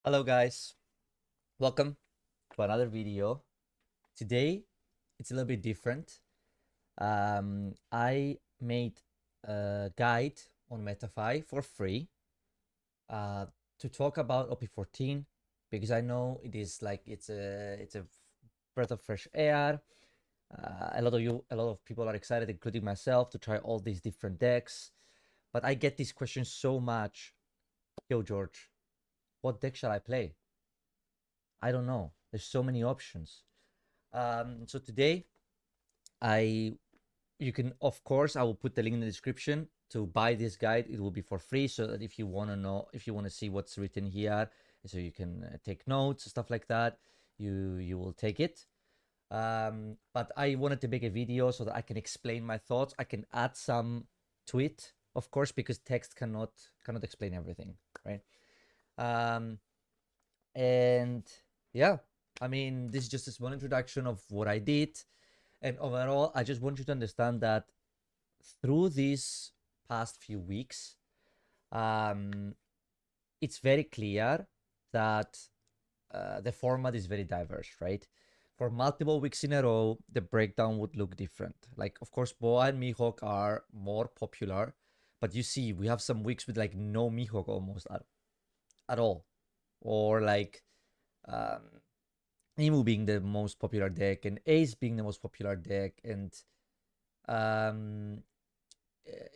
Hello guys, welcome to another video. Today it's a little bit different. I made a guide on metafy for free uh, to talk about OP14 because I know it is like it's a breath of fresh air. A lot of people are excited, including myself, to try all these different decks. But I get this question so much. Yo, George, what deck shall I play? I don't know. There's so many options. So today, I you can, of course, I will put the link in the description to buy this guide. It will be for free, so that if you want to know, if you want to see what's written here, so you can take notes, stuff like that, you will take it. But I wanted to make a video so that I can explain my thoughts. I can add some to it, of course, because text cannot explain everything, right? Um, and yeah, I mean, this is just a small introduction of what I did. And overall, I just want you to understand that through these past few weeks, um, it's very clear that the format is very diverse, right? For multiple weeks in a row, the breakdown would look different. Like, of course, Boa and Mihawk are more popular, but you see, we have some weeks with like no Mihawk almost at all, or like um, Emu being the most popular deck and Ace being the most popular deck, and um,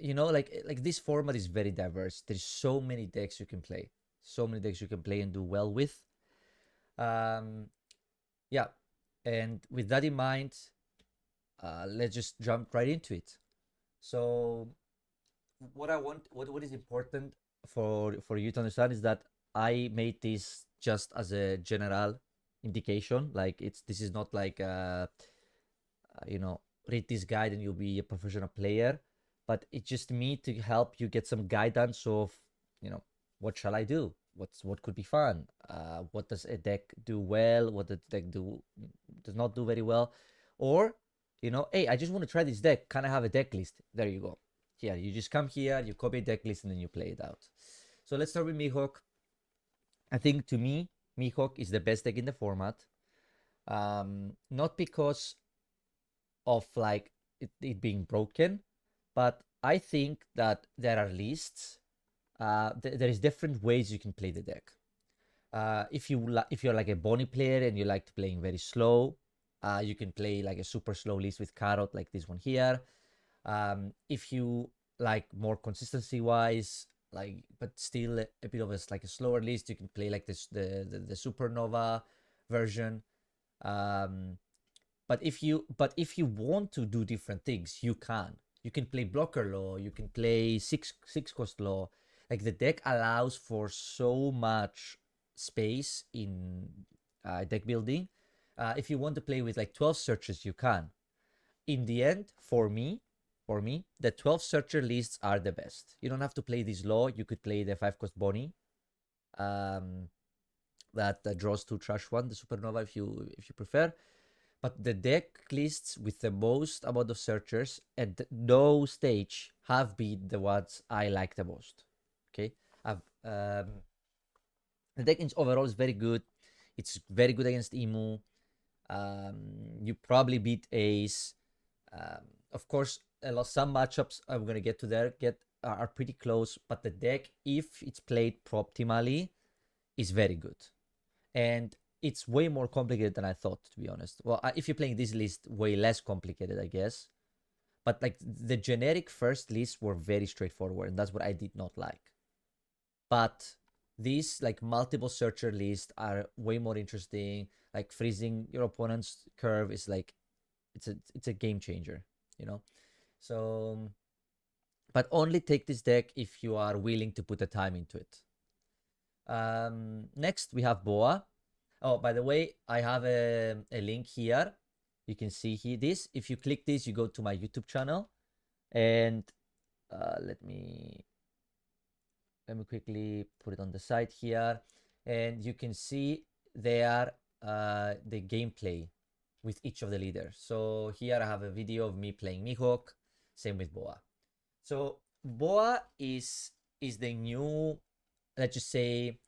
like this format is very diverse. There's so many decks you can play, so many decks you can play and do well with. Um, yeah, and with that in mind, let's just jump right into it. So, what is important for you to understand is that I made this just as a general indication. Like this is not like read this guide and you'll be a professional player, but it's just me to help you get some guidance of you know what shall I do, what could be fun, what does a deck do well, what does the deck does not do very well, or hey, I just want to try this deck, can I have a deck list? There you go. Here you just come here, you copy a deck list, and then you play it out. So let's start with Mihawk. I think to me, Mihawk is the best deck in the format. Not because of like it being broken, but I think that there are lists. There is different ways you can play the deck. If you're like a Bonnie player and you like to playing very slow, you can play like a super slow list with Carrot, like this one here. If you like more consistency wise, like but still a bit of like a slower list, you can play like this the Supernova version. Um, but if you want to do different things, you can. You can play blocker law. You can play six cost law. Like the deck allows for so much space in deck building. If you want to play with like 12 searches, you can. In the end, for me, the 12 searcher lists are the best. You don't have to play this law. You could play the 5 cost Bonnie. Um, that draws 2 trash 1, the Supernova, if you prefer. But the deck lists with the most amount of searchers at no stage have been the ones I like the most. Okay, I've the deck in overall is very good. It's very good against Emu. You probably beat Ace. Of course, some matchups I'm gonna get to there are pretty close, but the deck, if it's played optimally, is very good. And it's way more complicated than I thought, to be honest. Well, if you're playing this list, way less complicated, I guess. But like the generic first lists were very straightforward, and that's what I did not like. But these like multiple searcher lists are way more interesting. Like freezing your opponent's curve is like it's a game changer, you know. So, but only take this deck if you are willing to put the time into it. Next we have Boa. Oh, by the way, I have a link here. You can see here this. If you click this, you go to my YouTube channel, and let me quickly put it on the side here, and you can see there the gameplay with each of the leaders. So here I have a video of me playing Mihawk. Same with Boa. So Boa is the new, let's just say,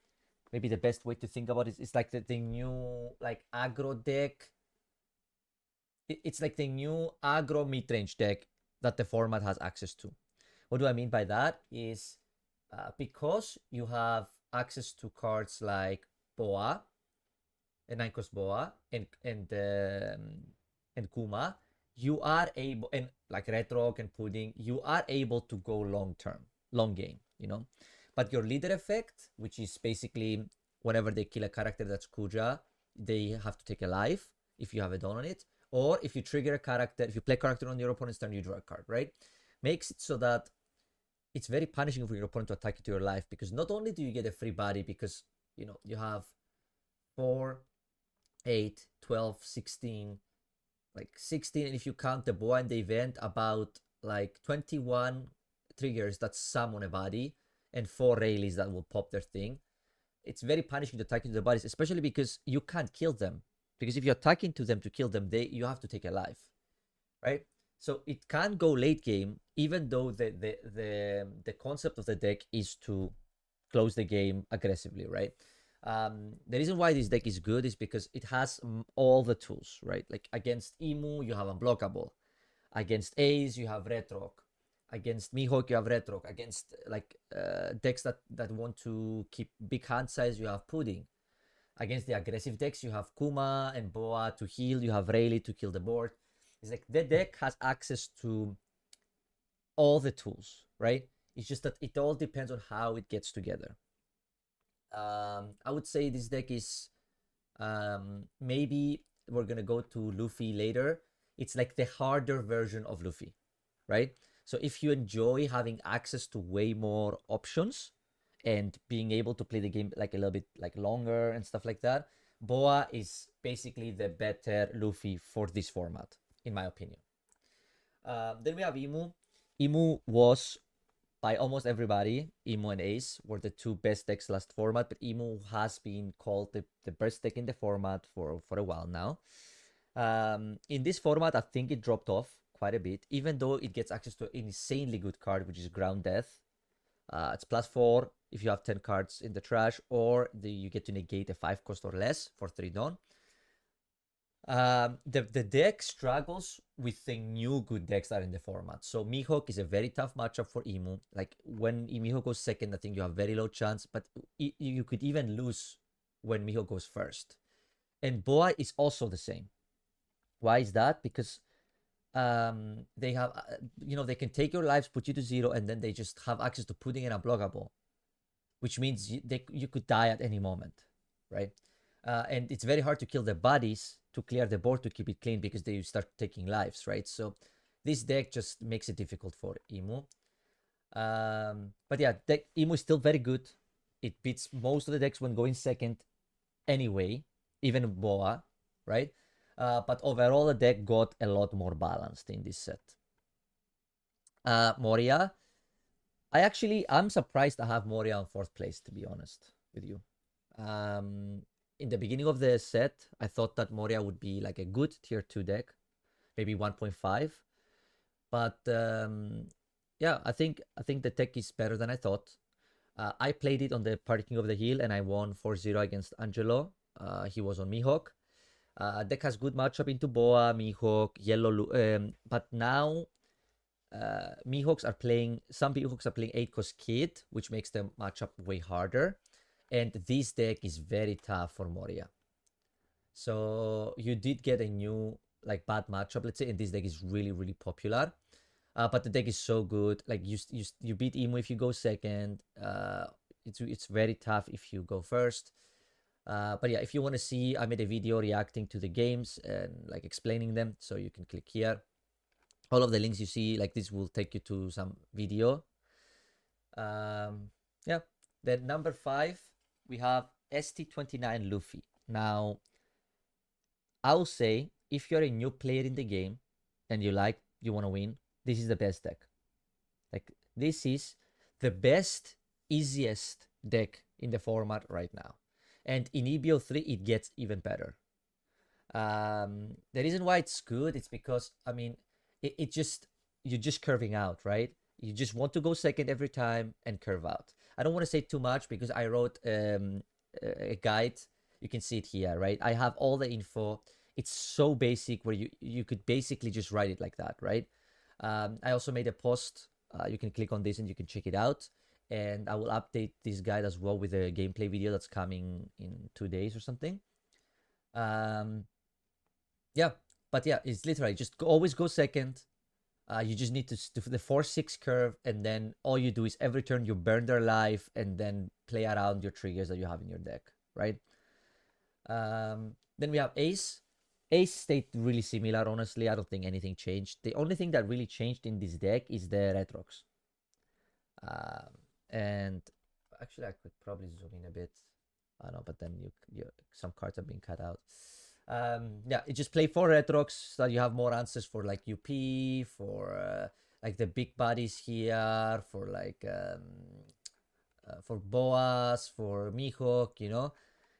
maybe the best way to think about it is like the new like aggro deck. It's like the new aggro mid-range deck that the format has access to. What do I mean by that is because you have access to cards like Boa, and 9-cost Boa, and Kuma, you are able, and like Red Rock and Pudding, you are able to go long term, long game, you know. But your leader effect, which is basically whenever they kill a character that's Kuja, they have to take a life if you have a Dawn on it, or if you trigger a character, if you play a character on your opponent's turn, you draw a card, right? Makes it so that it's very punishing for your opponent to attack you to your life, because not only do you get a free body, because you know you have 4, 8, 12, 16, like 16, and if you count the Boa in the event, about like 21 triggers that summon a body, and 4 Rayleighs that will pop their thing. It's very punishing to attack into the bodies, especially because you can't kill them. Because if you're attacking to them to kill them, you have to take a life, right? So it can go late game, even though the concept of the deck is to close the game aggressively, right? The reason why this deck is good is because it has all the tools, right? Like against Emu, you have Unblockable. Against Ace, you have Red Rock. Against Mihawk, you have Red Rock. Against like decks that want to keep big hand size, you have Pudding. Against the aggressive decks, you have Kuma and Boa to heal. You have Rayleigh to kill the board. It's like the deck has access to all the tools, right? It's just that it all depends on how it gets together. I would say this deck is maybe we're gonna go to Luffy later. It's like the harder version of Luffy, right? So if you enjoy having access to way more options and being able to play the game like a little bit like longer and stuff like that, Boa is basically the better Luffy for this format, in my opinion. Then we have Emu. Emu was by almost everybody. Emu and Ace were the two best decks last format, but Emu has been called the best deck in the format for a while now. In this format, I think it dropped off quite a bit, even though it gets access to an insanely good card, which is Ground Death. It's +4 if you have 10 cards in the trash, or you get to negate a 5 cost or less for 3 Dawn. The deck struggles with the new good decks that are in the format. So Mihawk is a very tough matchup for Emu. Like when Mihawk goes second, I think you have very low chance, but you could even lose when Mihawk goes first. And Boa is also the same. Why is that? Because they have, they can take your lives, put you to 0, and then they just have access to Pudding and Unblockable, which means you could die at any moment, right? And it's very hard to kill the bodies to clear the board to keep it clean, because they start taking lives, right? So this deck just makes it difficult for Emu. But yeah, Emu is still very good. It beats most of the decks when going second anyway, even Boa, right? But overall, the deck got a lot more balanced in this set. Moria. I'm surprised I have Moria on 4th place, to be honest with you. In the beginning of the set, I thought that Moria would be like a good tier 2 deck, maybe 1.5. But yeah, I think the deck is better than I thought. I played it on the Party King of the Hill, and I won 4-0 against Angelo. He was on Mihawk. Deck has good matchup into Boa, Mihawk, Yellow, but now Mihawks are playing, some Mihawks are playing 8-cost Kid, which makes the matchup way harder. And this deck is very tough for Moria. So you did get a new like bad matchup, let's say, and this deck is really, really popular. But the deck is so good. Like you beat Emu if you go second. It's very tough if you go first. But yeah, if you want to see, I made a video reacting to the games and like explaining them, so you can click here. All of the links you see like this will take you to some video. Yeah. Then number 5, we have ST29 Luffy. Now, I'll say if you're a new player in the game and you want to win, this is the best deck. Like this is the best, easiest deck in the format right now. And in EBO 3, it gets even better. The reason why it's good, it's because, I mean, you're just curving out, right? You just want to go second every time and curve out. I don't want to say too much because I wrote a guide, you can see it here, right? I have all the info. It's so basic where you could basically just write it like that, right? I also made a post. You can click on this and you can check it out. And I will update this guide as well with a gameplay video that's coming in 2 days or something. Yeah, but yeah, it's literally just always go second. You just need to do the 4-6 curve, and then all you do is every turn you burn their life and then play around your triggers that you have in your deck, right? Then we have Ace. Ace stayed really similar, honestly. I don't think anything changed. The only thing that really changed in this deck is the Retrox. And actually, I could probably zoom in a bit. I don't know, but then some cards have been cut out. Yeah, you just play 4 Retrox so that you have more answers for like UP, for like the big bodies here, for like for Boas, for Mihawk, you know.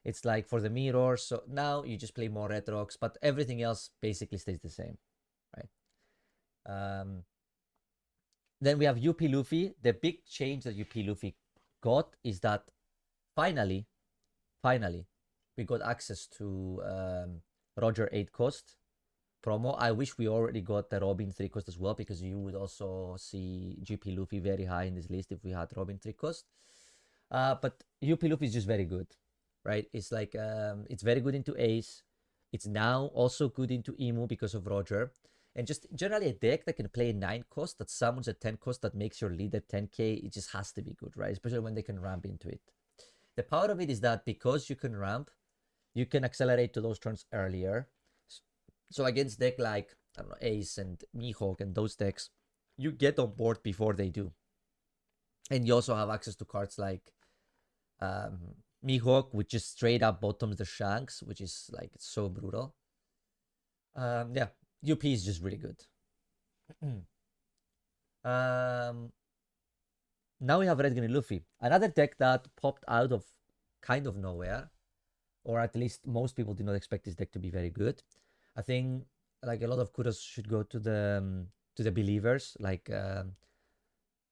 It's like for the mirrors. So now you just play more Retrox, but everything else basically stays the same, right? Then we have UP Luffy. The big change that UP Luffy got is that finally, we got access to Roger 8 cost promo. I wish we already got the Robin 3 cost as well, because you would also see GP Luffy very high in this list if we had Robin 3 cost. But UP Luffy is just very good, right? It's like it's very good into Ace. It's now also good into Emu because of Roger. And just generally a deck that can play a 9 cost that summons a 10 cost that makes your leader 10k, it just has to be good, right? Especially when they can ramp into it. The power of it is that because you can ramp, you can accelerate to those turns earlier. So against deck like, I don't know, Ace and Mihawk and those decks, you get on board before they do. And you also have access to cards like Mihawk, which just straight up bottoms the Shanks, which is like so brutal. Yeah, UP is just really good. Now we have Red Green Luffy, another deck that popped out of kind of nowhere, or at least most people did not expect this deck to be very good. I think like a lot of kudos should go to the believers like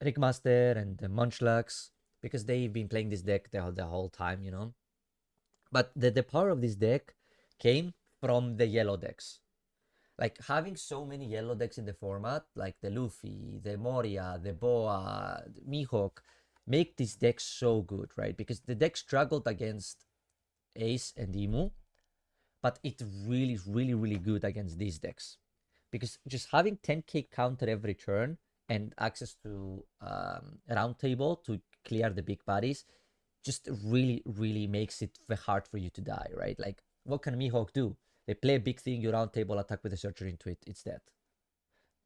Rickmaster and the Munchlax, because they've been playing this deck the whole time, you know. But the power of this deck came from the yellow decks. Like having so many yellow decks in the format, like the Luffy, the Moria, the Boa, the Mihawk, make this deck so good, right? Because the deck struggled against Ace and Emu, but it really, really good against these decks. Because just having 10k counter every turn and access to round table to clear the big bodies just really makes it hard for you to die, right? Like, what can Mihawk do? They play a big thing, you round table attack with a searcher into it, it's dead.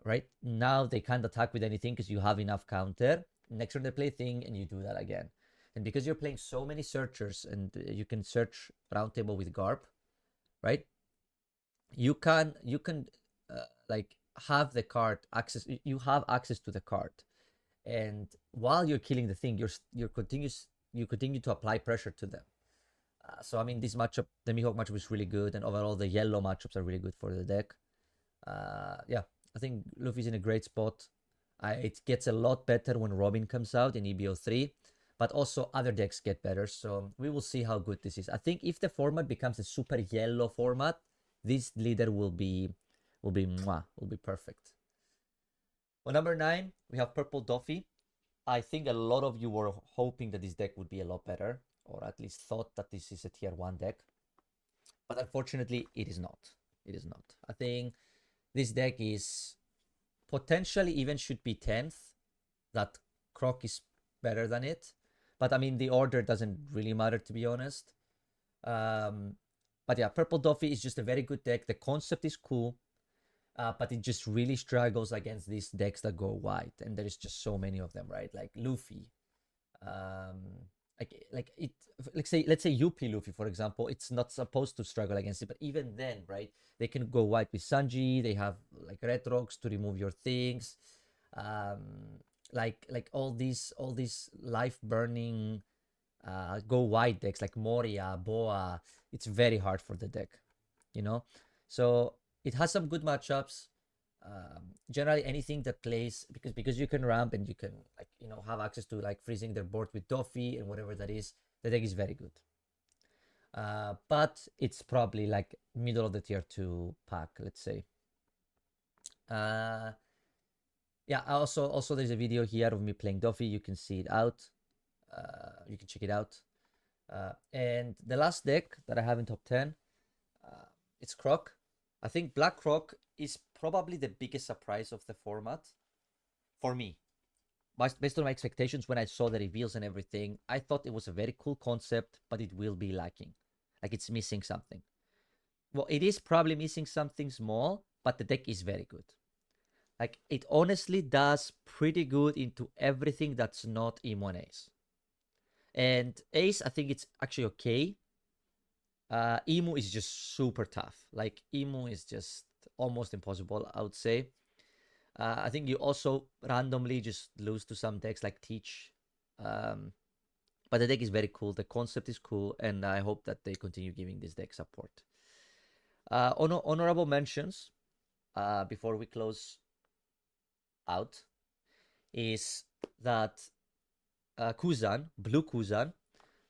Right? Now they can't attack with anything because you have enough counter. Next turn they play thing and you do that again. And because you're playing so many searchers and you can search round table with Garp, right? You can like have the card access. You have access to the card, and while you're killing the thing, you continue to apply pressure to them. So I mean, this matchup, the Mihawk matchup is really good, and overall the yellow matchups are really good for the deck. Yeah, I think Luffy's in a great spot. It gets a lot better when Robin comes out in EBO3, but also other decks get better. So we will see how good this is. I think if the format becomes a super yellow format, this leader will be perfect. On number 9, we have Purple Doffy. I think a lot of you were hoping that this deck would be a lot better, or at least thought that this is a tier 1 deck. But unfortunately, it is not. It is not. I think this deck is potentially even should be 10th. That Croc is better than it. But I mean, the order doesn't really matter, to be honest. But yeah, Purple Doffy is just a very good deck. The concept is cool. But it just really struggles against these decks that go white. And there is just so many of them, right? Like Luffy. Like it, let's say UP Luffy, for example, it's not supposed to struggle against it, but even then, right, they can go white with Sanji. They have like Retrox to remove your things, like all these life burning go white decks like Moria, Boa. It's very hard for the deck, you know. So it has some good matchups. Generally anything that plays, because you can ramp and you can, like, you know, have access to like freezing their board with Doffy and whatever that is, the deck is very good. but it's probably like middle of the tier 2 pack, let's say. Yeah, also there's a video here of me playing Doffy. You can see it out. You can check it out. And the last deck that I have in top 10, it's Croc. I think Black Croc is probably the biggest surprise of the format for me. Based on my expectations when I saw the reveals and everything, I thought it was a very cool concept, but it will be lacking. Like it's missing something. Well, it is probably missing something small, but the deck is very good. Like it honestly does pretty good into everything that's not Emo and Ace. And Ace, I think it's actually okay. Emu is just super tough. Like Emu is just almost impossible, I would say. I think you also randomly just lose to some decks like Teach. But the deck is very cool. The concept is cool, and I hope that they continue giving this deck support. Honorable mentions before we close out is that Kuzan, Blue Kuzan.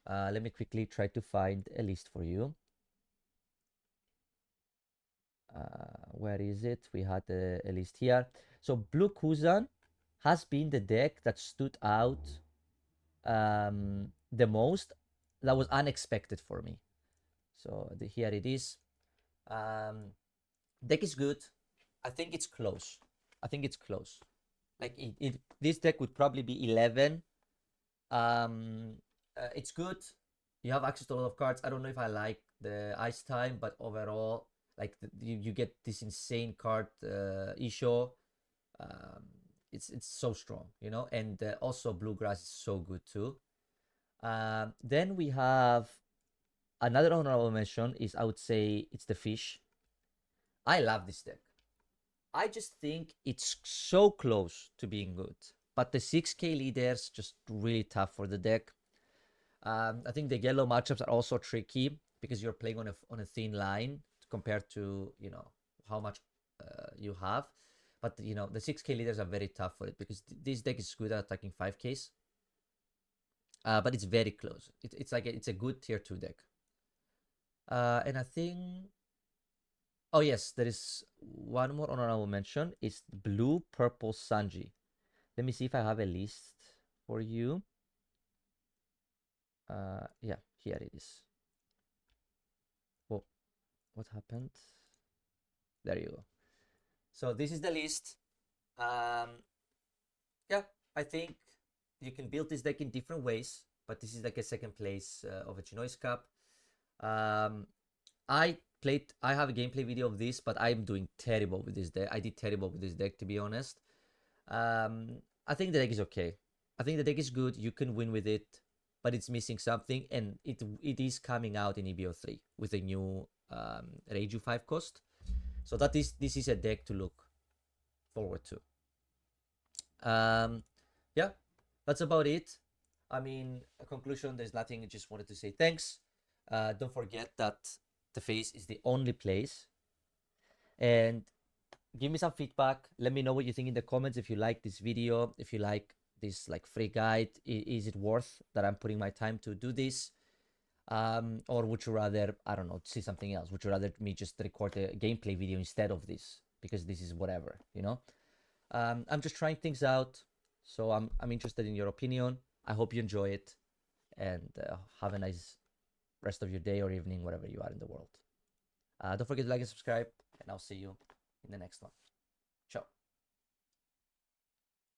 Let me quickly try to find a list for you. Where is it? We had a list here. So Blue Kuzan has been the deck that stood out the most. That was unexpected for me. So here it is. Deck is good. I think it's close. Like this deck would probably be 11. It's good. You have access to a lot of cards. I don't know if I like the Ice Time, but overall, like you get this insane card Isho. It's so strong, you know, and also Bluegrass is so good too. Then we have another honorable mention is, I would say, it's the Fish. I love this deck. I just think it's so close to being good, but the 6K leaders just really tough for the deck. I think the yellow matchups are also tricky because you're playing on a thin line compared to, you know, how much you have. But, you know, the 6K leaders are very tough for it because this deck is good at attacking 5Ks. But it's very close. It's like it's a good tier 2 deck. And I think... Oh, yes, there is one more honorable mention. It's Blue Purple Sanji. Let me see if I have a list for you. Yeah, here it is. Oh, what happened? There you go. So this is the list. Yeah, I think you can build this deck in different ways, but this is like a second place of a Chinois Cup. I have a gameplay video of this, but I'm doing terrible with this deck. I did terrible with this deck, to be honest. I think the deck is okay. I think the deck is good. You can win with it, but it's missing something, and it is coming out in EBO 3 with a new Reiju 5 cost. So this is a deck to look forward to. Yeah, that's about it. I mean, a conclusion, there's nothing. I just wanted to say thanks. Don't forget that the face is the only place. And give me some feedback. Let me know what you think in the comments. If you like this video, if you like this like free guide, is it worth that I'm putting my time to do this? Or would you rather, I don't know, see something else? Would you rather me just record a gameplay video instead of this? Because this is whatever, you know? I'm just trying things out. So I'm interested in your opinion. I hope you enjoy it. And have a nice rest of your day or evening, wherever you are in the world. Don't forget to like and subscribe. And I'll see you in the next one.